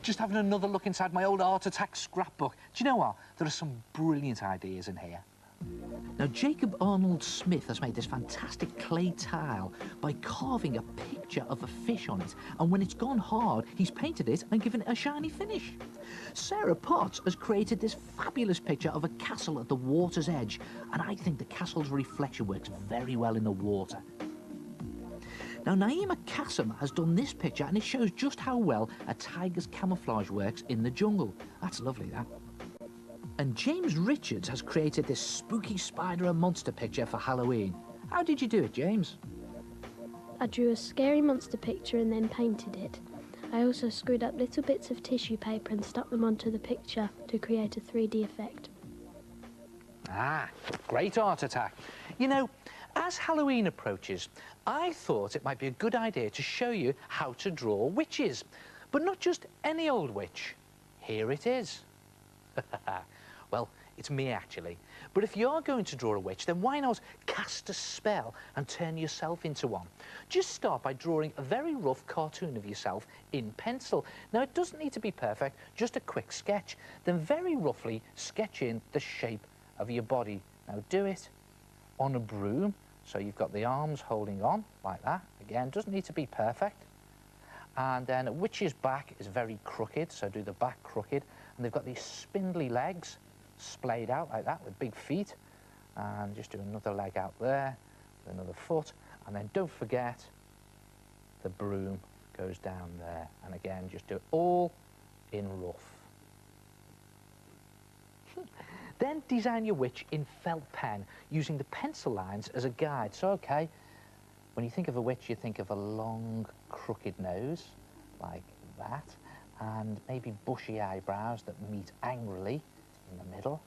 Just having another look inside my old Art Attack scrapbook. Do you know what? There are some brilliant ideas in here. Now, Jacob Arnold Smith has made this fantastic clay tile by carving a picture of a fish on it, and when it's gone hard, he's painted it and given it a shiny finish. Sarah Potts has created this fabulous picture of a castle at the water's edge, and I think the castle's reflection works very well in the water. Now, Naima Kassem has done this picture, and it shows just how well a tiger's camouflage works in the jungle. That's lovely, that. And James Richards has created this spooky spider and monster picture for Halloween. How did you do it, James? I drew a scary monster picture and then painted it. I also screwed up little bits of tissue paper and stuck them onto the picture to create a 3D effect. Ah, great Art Attack. You know, as Halloween approaches, I thought it might be a good idea to show you how to draw witches. But not just any old witch. Here it is. Well, it's me, actually. But if you're going to draw a witch, then why not cast a spell and turn yourself into one? Just start by drawing a very rough cartoon of yourself in pencil. Now, it doesn't need to be perfect, just a quick sketch. Then very roughly sketch in the shape of your body. Now, do it on a broom, so you've got the arms holding on, like that. Again, doesn't need to be perfect. And then a witch's back is very crooked, so do the back crooked. And they've got these spindly legs splayed out like that with big feet. And just do another leg out there with another foot. And then don't forget the broom goes down there. And again, just do it all in rough. Then design your witch in felt pen using the pencil lines as a guide. So, okay, when you think of a witch, you think of a long, crooked nose, like that, and maybe bushy eyebrows that meet angrily in the middle,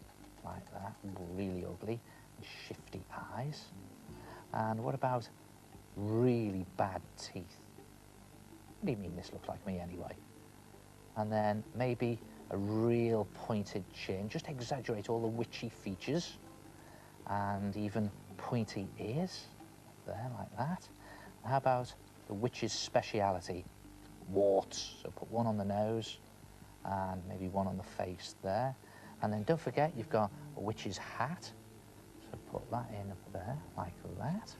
like that, really ugly, and shifty eyes. And what about really bad teeth? What do you mean this looks like me anyway? And then maybe a real pointed chin, just exaggerate all the witchy features, and even pointy ears, there, like that. And how about the witch's speciality? Warts. So put one on the nose and maybe one on the face there. And then don't forget you've got a witch's hat. So put that in up there like that.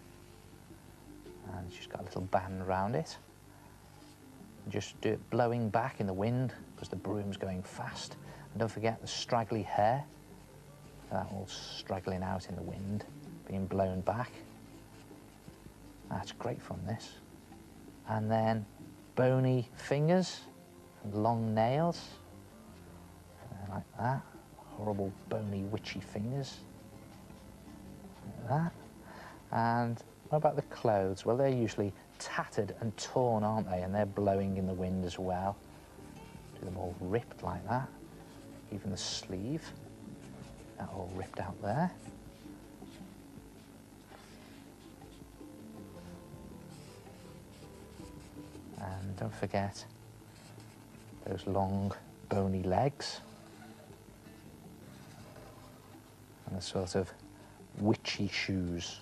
And she's got a little band around it. And just do it blowing back in the wind because the broom's going fast. And don't forget the straggly hair. That all straggling out in the wind, being blown back. That's great fun, this. And then bony fingers and long nails, like that. Horrible bony witchy fingers, like that. And what about the clothes? Well, they're usually tattered and torn, aren't they? And they're blowing in the wind as well. Do them all ripped like that. Even the sleeve, that all ripped out there. And don't forget those long, bony legs. And the sort of witchy shoes.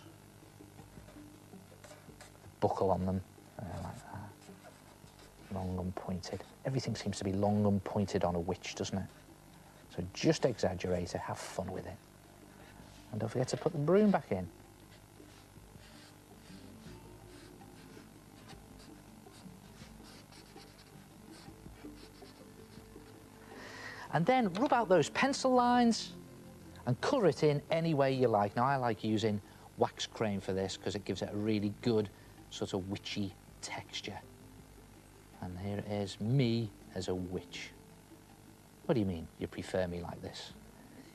Buckle on them, like that. Long and pointed. Everything seems to be long and pointed on a witch, doesn't it? So just exaggerate it, have fun with it. And don't forget to put the broom back in. And then rub out those pencil lines and colour it in any way you like. Now, I like using wax crayon for this because it gives it a really good sort of witchy texture. And here it is, me as a witch. What do you mean you prefer me like this?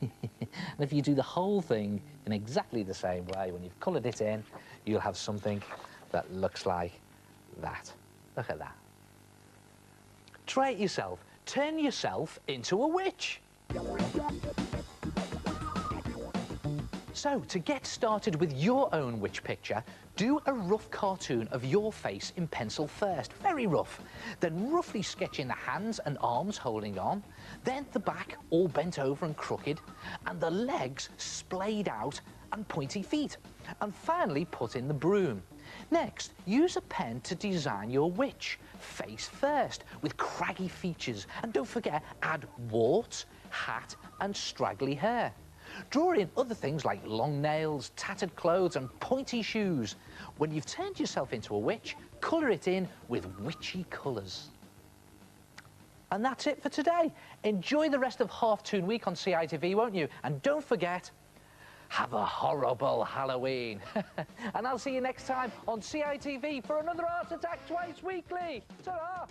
And if you do the whole thing in exactly the same way, when you've coloured it in, you'll have something that looks like that. Look at that. Try it yourself. Turn yourself into a witch. So, to get started with your own witch picture, do a rough cartoon of your face in pencil first, very rough. Then roughly sketch in the hands and arms holding on, then the back all bent over and crooked, and the legs splayed out and pointy feet. And finally put in the broom. Next, use a pen to design your witch, face first, with craggy features. And don't forget, add warts, hat and straggly hair. Draw in other things like long nails, tattered clothes and pointy shoes. When you've turned yourself into a witch, colour it in with witchy colours. And that's it for today. Enjoy the rest of Half Toon Week on CITV, won't you? And don't forget, have a horrible Halloween. And I'll see you next time on CITV for another Art Attack Twice Weekly. Ta-ra!